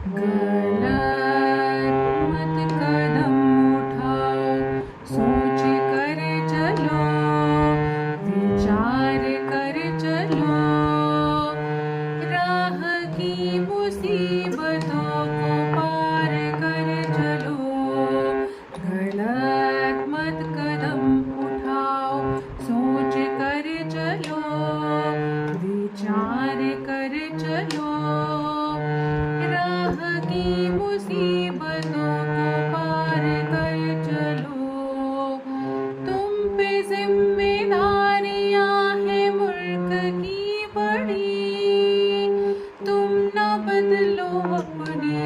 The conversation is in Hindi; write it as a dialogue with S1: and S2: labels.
S1: गलत मत कदम उठाओ, सोच कर चलो, विचार कर चलो, राह की मुसीबतों को पार कर चलो। गलत मत कदम उठाओ, सोच कर चलो, विचार कर चलो, राह की मुसीबतों को पार कर चलो। तुम पे जिम्मेदारियां हैं मुल्क की बड़ी, तुम न बदलो अपनी